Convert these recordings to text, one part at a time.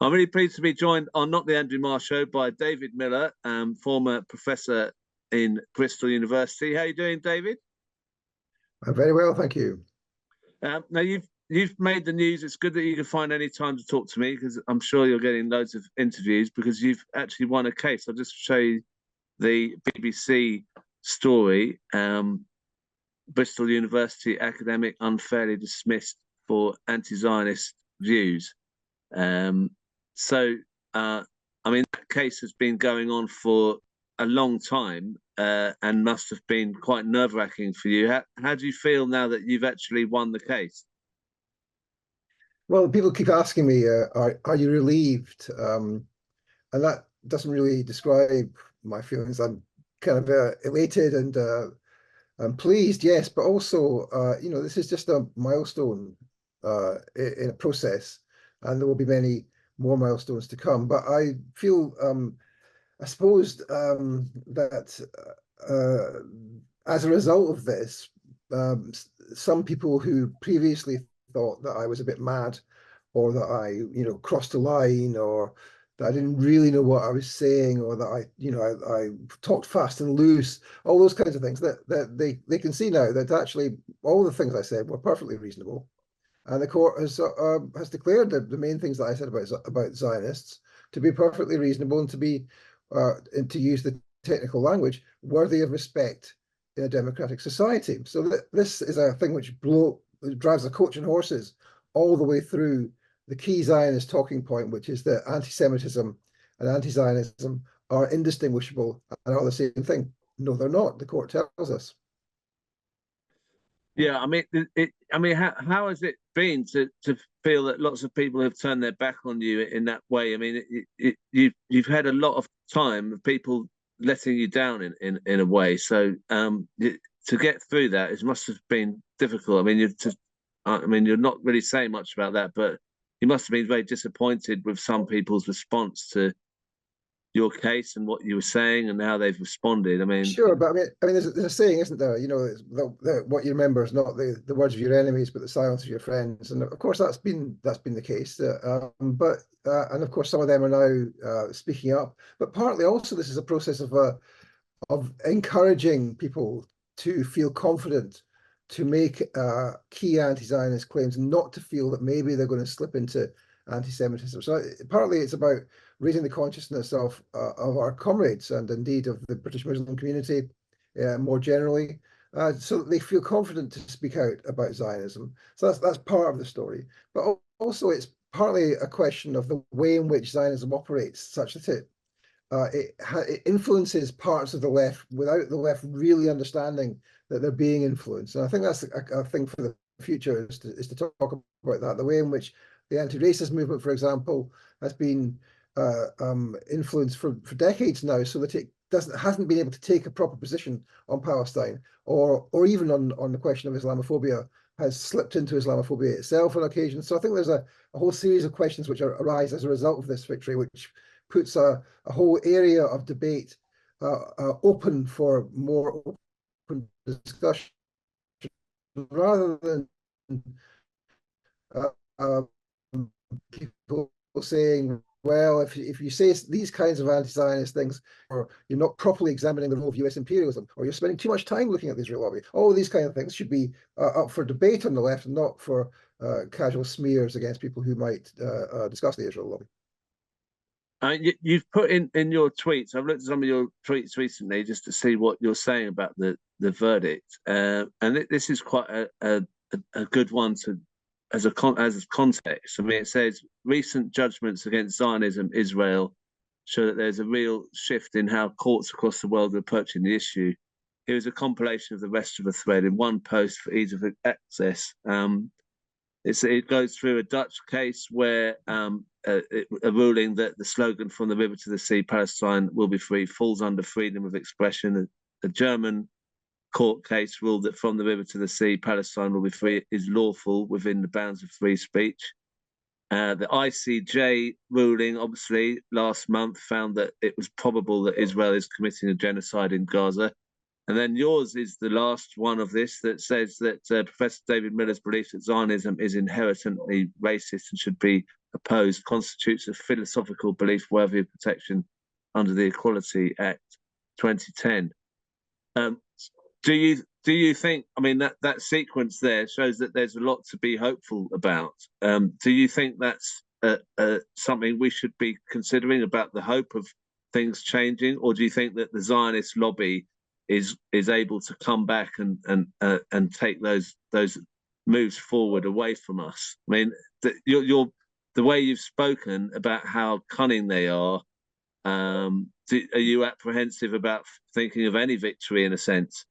I'm really pleased to be joined on Not the Andrew Marr Show by David Miller, former professor in Bristol University. How are you doing, David? I'm very well, thank you. Now you've made the news. It's good that you can find any time to talk to me, because I'm sure you're getting loads of interviews, because you've actually won a case. I'll just show you the BBC story. Bristol University academic unfairly dismissed for anti-Zionist views. I mean, that case has been going on for a long time and must have been quite nerve-wracking for you. How do you feel now that you've actually won the case? Well, people keep asking me, are you relieved? And that doesn't really describe my feelings. I'm kind of elated and I'm pleased, yes, but also, this is just a milestone in a process, and there will be many more milestones to come. But I feel, I suppose, that as a result of this, some people who previously thought that I was a bit mad, or that I, crossed a line, or that I didn't really know what I was saying, or that I talked fast and loose, all those kinds of things, that they can see now that actually all the things I said were perfectly reasonable. And the court has declared that the main things that I said about Zionists to be perfectly reasonable, and to be, and to use the technical language, worthy of respect in a democratic society. So this is a thing which drives the coach and horses all the way through the key Zionist talking point, which is that anti-Semitism and anti-Zionism are indistinguishable and are the same thing. No, they're not. The court tells us. Yeah, I mean, how has it been to feel that lots of people have turned their back on you in that way? I mean, you've had a lot of time of people letting you down in a way. So to get through that, it must have been difficult. I mean, you're not really saying much about that, but you must have been very disappointed with some people's response to your case and what you were saying and how they've responded. I mean, sure, but I mean, there's a saying, isn't there? What you remember is not the words of your enemies, but the silence of your friends. And of course, that's been the case. And of course, some of them are now speaking up. But partly also, this is a process of encouraging people to feel confident to make key anti-Zionist claims, and not to feel that maybe they're going to slip into anti-Semitism. So partly it's about raising the consciousness of our comrades, and indeed of the British Muslim community more generally, so that they feel confident to speak out about Zionism. So that's part of the story. But also it's partly a question of the way in which Zionism operates, such that it influences parts of the left without the left really understanding that they're being influenced. And I think that's a thing for the future, is to talk about that, the way in which the anti-racist movement, for example, has been influenced for decades now, so that it hasn't been able to take a proper position on Palestine, or even on the question of Islamophobia, has slipped into Islamophobia itself on occasion. So I think there's a whole series of questions which arise as a result of this victory, which puts a whole area of debate open for more open discussion, rather than people saying, well, if you say these kinds of anti-Zionist things, or you're not properly examining the role of US imperialism, or you're spending too much time looking at the Israel lobby, all these kind of things should be up for debate on the left, and not for casual smears against people who might discuss the Israel lobby. You've put in your tweets, I've looked at some of your tweets recently just to see what you're saying about the verdict, and this is quite a good one to as context. I mean, it says recent judgments against Zionism Israel show that there's a real shift in how courts across the world are approaching the issue. Here is a compilation of the rest of the thread in one post for ease of access. It goes through a Dutch case where a ruling that the slogan "From the river to the sea, Palestine will be free" falls under freedom of expression. A German court case ruled that "From the river to the sea, Palestine will be free" is lawful within the bounds of free speech. The ICJ ruling, obviously, last month found that it was probable that Israel is committing a genocide in Gaza. And then yours is the last one of this, that says that Professor David Miller's belief that Zionism is inherently racist and should be opposed constitutes a philosophical belief worthy of protection under the Equality Act 2010. Do you think? I mean, that sequence there shows that there's a lot to be hopeful about. Do you think that's something we should be considering about the hope of things changing, or do you think that the Zionist lobby is able to come back and take those moves forward away from us? I mean, the way you've spoken about how cunning they are. Are you apprehensive about thinking of any victory in a sense?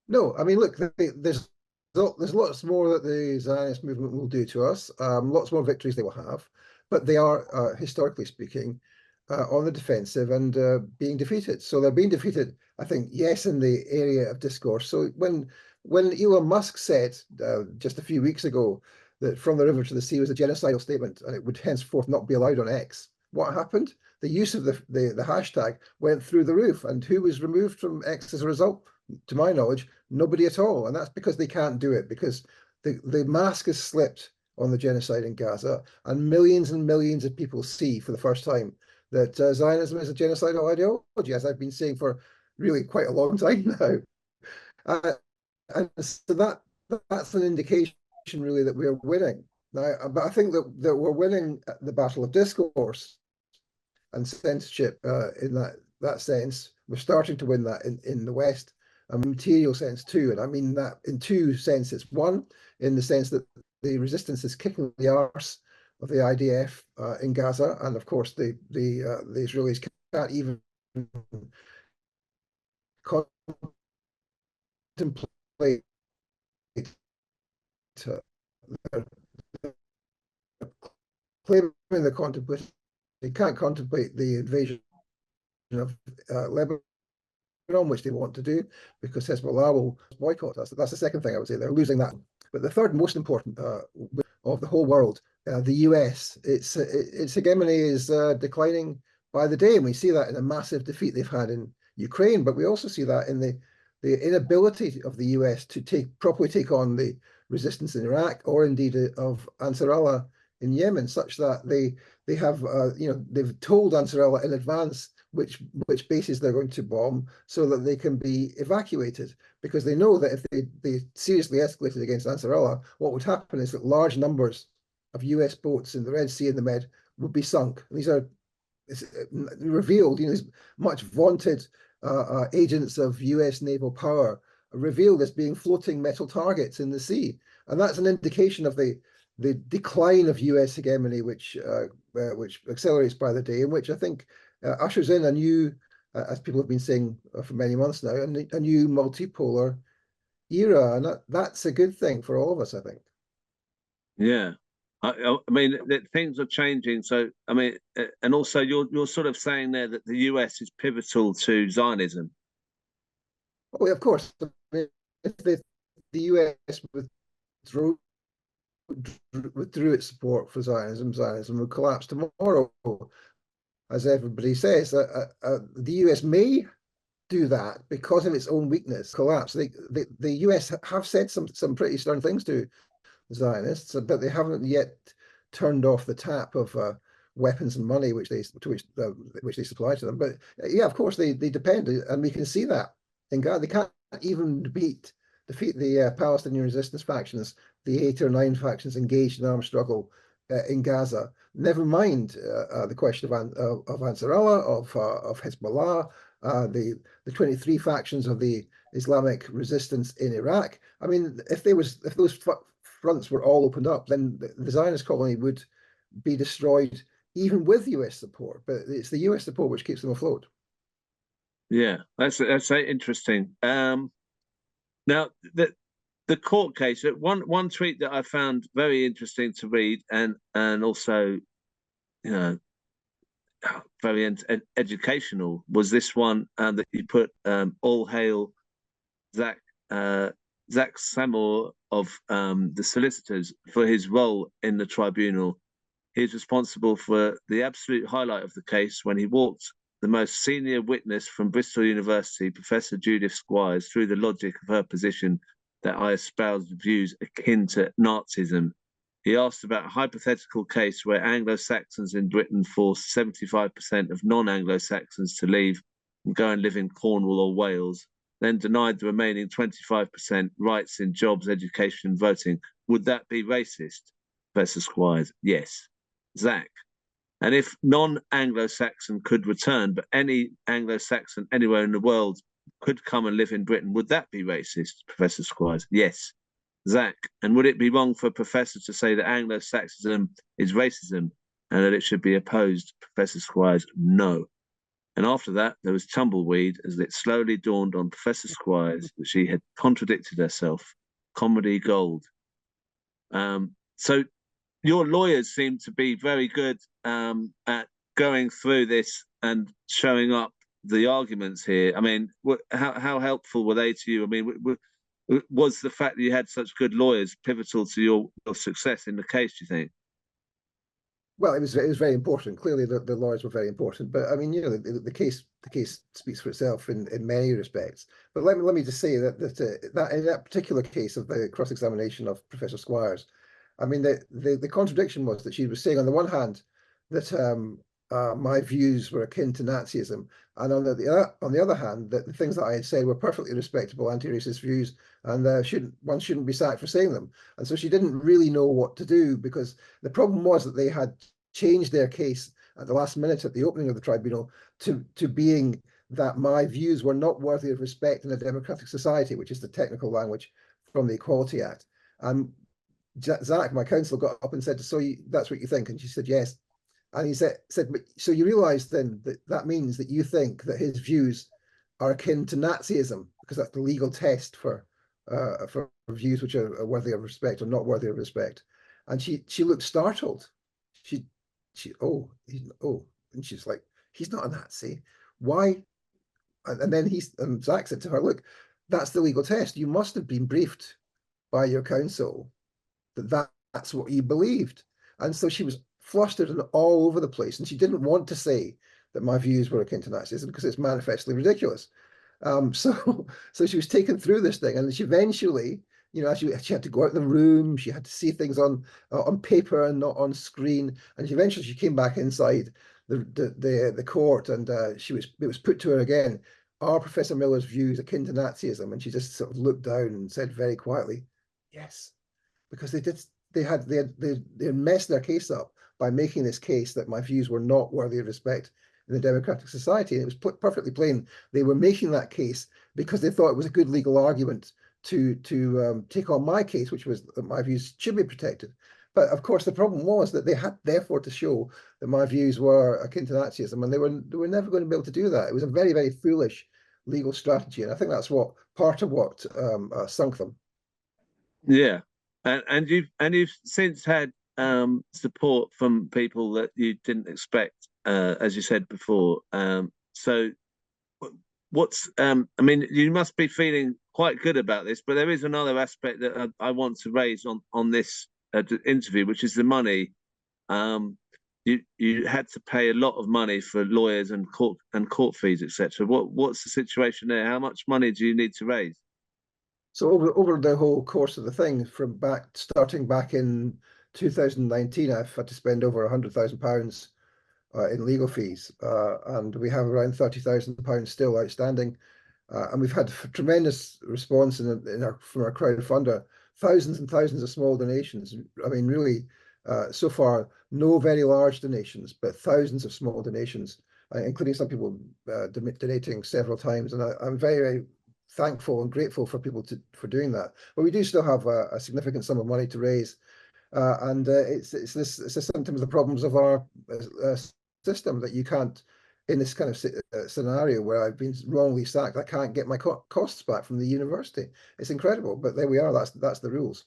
No, I mean, look, there's lots more that the Zionist movement will do to us, lots more victories they will have, but they are, historically speaking, on the defensive and being defeated. So they're being defeated, I think, yes, in the area of discourse. So when Elon Musk said just a few weeks ago that from the river to the sea was a genocidal statement and it would henceforth not be allowed on X, what happened? The use of the hashtag went through the roof, and who was removed from X as a result? To my knowledge, nobody at all. And that's because they can't do it, because the mask has slipped on the genocide in Gaza, and millions of people see for the first time that Zionism is a genocidal ideology, as I've been saying for really quite a long time now. And so that's an indication really that we're winning. Now, but I think that we're winning the battle of discourse and censorship in that sense. We're starting to win that in the West, a material sense too. And I mean that in two senses. One, in the sense that the resistance is kicking the arse of the IDF in Gaza, and of course the Israelis can't even contemplate claiming the contemplation. They can't contemplate the invasion of Lebanon, which they want to do, because Hezbollah will boycott us. That's the second thing I would say. They're losing that. But the third most important of the whole world, the US, its hegemony is declining by the day. And we see that in a massive defeat they've had in Ukraine, but we also see that in the inability of the US to properly take on the resistance in Iraq, or indeed of Ansar Allah in Yemen, such that they have they've told Ansar Allah in advance which bases they're going to bomb, so that they can be evacuated, because they know that if they seriously escalated against Ansar Allah, what would happen is that large numbers of US boats in the Red Sea and the Med would be sunk. And these are revealed, these much vaunted agents of US naval power revealed as being floating metal targets in the sea. And that's an indication of the decline of US hegemony, which accelerates by the day, and which I think ushers in a new, as people have been saying for many months now, a new multipolar era. And that's a good thing for all of us, I think. Yeah. I mean, things are changing. So, I mean, and also you're sort of saying there that the US is pivotal to Zionism. Oh, of course. I mean, if the US withdrew its support for Zionism would collapse tomorrow. As everybody says, the US may do that because of its own weakness, collapse. The US have said some pretty stern things to Zionists, but they haven't yet turned off the tap of weapons and money which they supply to them. But yeah, of course they depend, and we can see that in Gaza. They can't even defeat the Palestinian resistance factions, the 8 or 9 factions engaged in armed struggle in Gaza. Never mind the question of Ansar Allah, of Hezbollah, the 23 factions of the Islamic resistance in Iraq. I mean, if those fronts were all opened up, then the Zionist colony would be destroyed, even with US support. But it's the US support which keeps them afloat. Yeah, that's interesting. Now the court case. One tweet that I found very interesting to read, and also, very educational, was this one that you put. All hail Zach Samor of the solicitors for his role in the tribunal. He's responsible for the absolute highlight of the case when he walked the most senior witness from Bristol University, Professor Judith Squires, through the logic of her position that I espoused views akin to Nazism. He asked about a hypothetical case where Anglo-Saxons in Britain forced 75% of non-Anglo-Saxons to leave and go and live in Cornwall or Wales, then denied the remaining 25% rights in jobs, education, and voting. Would that be racist? Professor Squires, yes. Zach, and if non-Anglo-Saxon could return, but any Anglo-Saxon anywhere in the world could come and live in Britain, would that be racist? Professor Squires, yes. Zach, and would it be wrong for a professor to say that Anglo-Saxonism is racism and that it should be opposed? Professor Squires, no. And after that, there was tumbleweed as it slowly dawned on Professor Squires that she had contradicted herself. Comedy gold. So your lawyers seem to be very good at going through this and showing up the arguments here. I mean, how helpful were they to you? I mean, was the fact that you had such good lawyers pivotal to your success in the case, do you think? Well, it was very important. Clearly, the lawyers were very important. But I mean, you know, the case speaks for itself in many respects. But let me just say that in that particular case of the cross examination of Professor Squires, I mean, the contradiction was that she was saying on the one hand that my views were akin to Nazism, and on the other hand that the things that I had said were perfectly respectable anti-racist views, and one shouldn't be sacked for saying them. And so she didn't really know what to do, because the problem was that they had changed their case at the last minute at the opening of the tribunal to being that my views were not worthy of respect in a democratic society, which is the technical language from the Equality Act. And Zach, my counsel, got up and said, "So that's what you think?" And she said, "Yes." And he said, "But so you realize then that that means that you think that his views are akin to Nazism, because that's the legal test for views which are worthy of respect or not worthy of respect." And she looked startled. She and she's like, "He's not a Nazi. Why?" And then Zach said to her, "Look, that's the legal test. You must have been briefed by your counsel that's what you believed." And so she was flustered and all over the place, and she didn't want to say that my views were akin to Nazism because it's manifestly ridiculous. So she was taken through this thing, and she eventually, you know, she had to go out of the room. She had to see things on paper and not on screen. And eventually she came back inside the court, and it was put to her again, "Are Professor Miller's views akin to Nazism?" And she just sort of looked down and said very quietly, "Yes," because they had messed their case up by making this case that my views were not worthy of respect in a democratic society. And it was perfectly plain they were making that case because they thought it was a good legal argument to take on my case, which was that my views should be protected. But of course, the problem was that they had therefore to show that my views were akin to Nazism, and they were never going to be able to do that. It was a very, very foolish legal strategy, and I think that's part of what sunk them. Yeah, and you've since had support from people that you didn't expect, as you said before. So I mean, you must be feeling quite good about this, but there is another aspect that I want to raise on this interview, which is the money. You had to pay a lot of money for lawyers and court fees, etc. What's the situation there? How much money do you need to raise? So over the whole course of the thing, starting back in 2019, I've had to spend over £100,000 in legal fees, and we have around £30,000 still outstanding. And we've had tremendous response from our crowdfunder, thousands and thousands of small donations. I mean, really, so far, no very large donations, but thousands of small donations, including some people donating several times. And I'm very, very thankful and grateful for people for doing that. But we do still have a significant sum of money to raise. And it's a symptom of the problems of our system, that you can't, in this kind of scenario where I've been wrongly sacked, I can't get my costs back from the university. It's incredible, but there we are. That's the rules.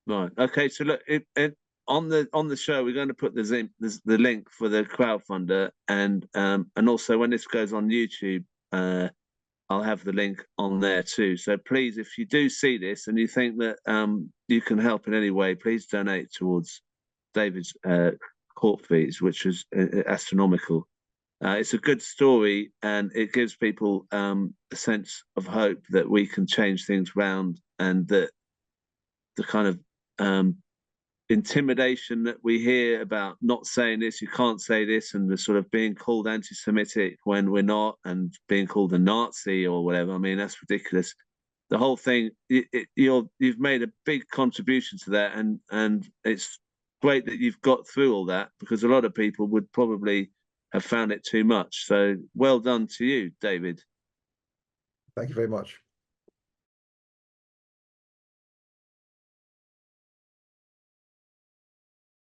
Right. Okay. So look, on the show, we're going to put the link for the crowdfunder, and also when this goes on YouTube, I'll have the link on there too. So please, if you do see this and you think that you can help in any way, please donate towards David's court fees, which was astronomical. It's a good story, and it gives people a sense of hope that we can change things round, and that the kind of intimidation that we hear about not saying this, you can't say this, and the sort of being called anti-Semitic when we're not, and being called a Nazi or whatever. I mean, that's ridiculous. The whole thing, you've made a big contribution to that, and it's great that you've got through all that, because a lot of people would probably have found it too much. So well done to you, David. Thank you very much.